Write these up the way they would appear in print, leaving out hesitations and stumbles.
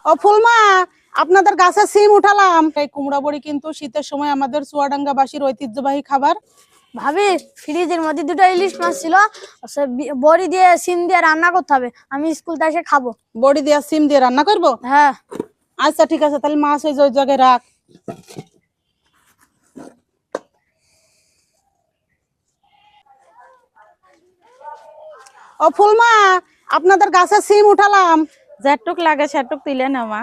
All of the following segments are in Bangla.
ও ফুলমা, আপনাদের গাছে সিম উঠালাম। এই কুমড়া বড়ি কিন্তু শীতের সময় আমাদের চুয়াডাঙ্গাবাসীর ঐতিহ্যবাহী খাবার। ভাবি, ফ্রিজের মধ্যে দুটো ইলিশ মাছ ছিল, বড়ি দিয়ে সিম দিয়ে রান্না করতে হবে। আমি স্কুল থেকে এসে খাবো। বড়ি দিয়ে সিম দিয়ে রান্না করব? হ্যাঁ। আচ্ছা ঠিক আছে, তাহলে মাছ ওই জায়গায় রাখ। ও ফুলমা, আপনাদের গাছে সিম উঠালাম। যেটুক লাগে সেটুক তুলে নাও মা।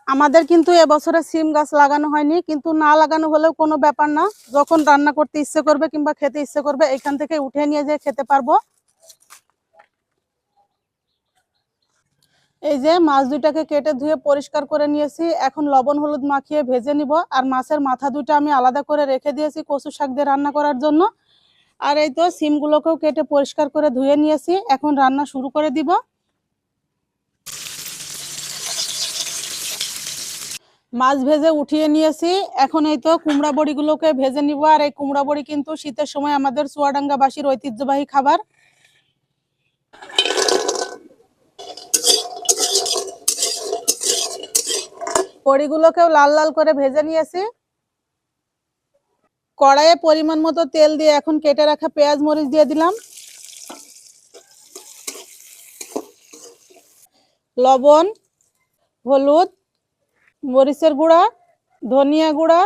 আমাদের কিন্তু এবছরে সিম গাছ লাগানো হয়নি, কিন্তু না লাগানো হলেও কোনো ব্যাপার না। যখন রান্না করতে ইচ্ছে করবে কিংবা খেতে ইচ্ছে করবে এখান থেকে উঠে নিয়ে যেয়ে খেতে পারবো। এই যে মাছ দুইটাকে কেটে ধুয়ে পরিষ্কার করে নিয়েছি, এখন লবণ হলুদ মাখিয়ে ভেজে নিব। আর মাছের মাথা দুইটা আমি আলাদা করে রেখে দিয়েছি কচু শাক দিয়ে রান্না করার জন্য। আর এই তো সিমগুলোকেও কেটে পরিষ্কার করে ধুয়ে নিয়েছি, এখন রান্না শুরু করে দিব। মাছ ভেজে উঠিয়ে নিয়েছি, এখন এই তো কুমড়া বড়িগুলোকে ভেজে নিব। আর এই কুমড়া বড়ি কিন্তু শীতের সময় আমাদের চুয়াডাঙ্গাবাসীর ঐতিহ্যবাহী খাবার। বড়িগুলোকেও লাল লাল করে ভেজে নিয়েছি। কড়াইয়ে পরিমাণ মতো তেল দিয়ে এখন কেটে রাখা পেঁয়াজ মরিচ দিয়ে দিলাম। লবণ, হলুদ, মরিচের গুঁড়া, ধনিয়া গুঁড়া,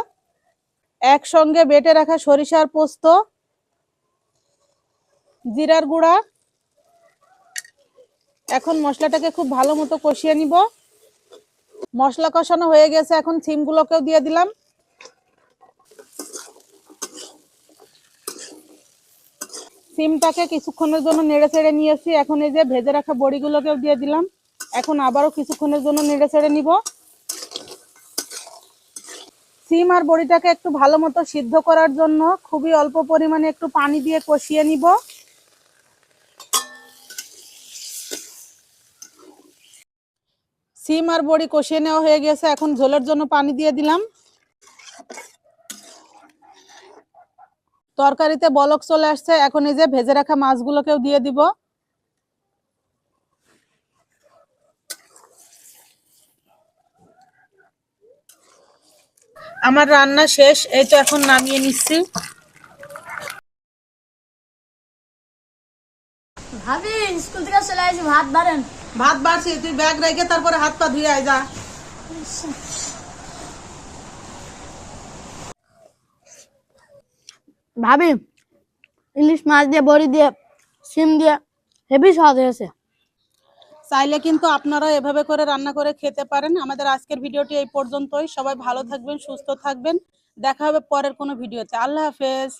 একসঙ্গে বেটে রাখা সরিষার পোস্ত, জিরার গুঁড়া। এখন মশলাটাকে খুব ভালো মতো কষিয়ে নিব। মশলা কষানো হয়ে গেছে, এখন সিমগুলোকেও দিয়ে দিলাম। সিমটাকে কিছুক্ষণের জন্য নেড়ে চেড়ে নিয়েছি, এখন এই যে ভেজে রাখা বড়িগুলোকেও দিয়ে দিলাম। এখন আবারও কিছুক্ষণের জন্য নেড়ে চেড়ে নিব। সিম আর বড়িটাকে একটু ভালো মতো সিদ্ধ করার জন্য খুবই অল্প পরিমাণে একটু পানি দিয়ে কষিয়ে নিব। সিম আর বড়ি কষিয়ে নেওয়া হয়ে গেছে, এখন ঝোলের জন্য পানি দিয়ে দিলাম। তরকারিতে বলক চলে আসছে, এখন এই যে ভেজে রাখা মাছগুলোকেও দিয়ে দিব। আমার রান্না শেষ, এই তো এখন নামিয়ে নিচ্ছি। ভাবি, স্কুল থেকে চলে আসি, ভাত বাড়েন। ভাত বাড়ছি, তুই ব্যাগ রেখে তারপরে হাত পা ধুয়ে আয় যা। ভাবি, ইলিশ মাছ দিয়ে বড়ি দিয়ে সিম দিয়ে হেভি স্বাদ হয়েছে। চাইলে কিন্তু আপনারা এভাবে করে রান্না করে খেতে পারেন। আমাদের আজকের ভিডিওটি এই পর্যন্তই। সবাই ভালো থাকবেন, সুস্থ থাকবেন। দেখা হবে পরের কোনো ভিডিওতে। আল্লাহ হাফেজ।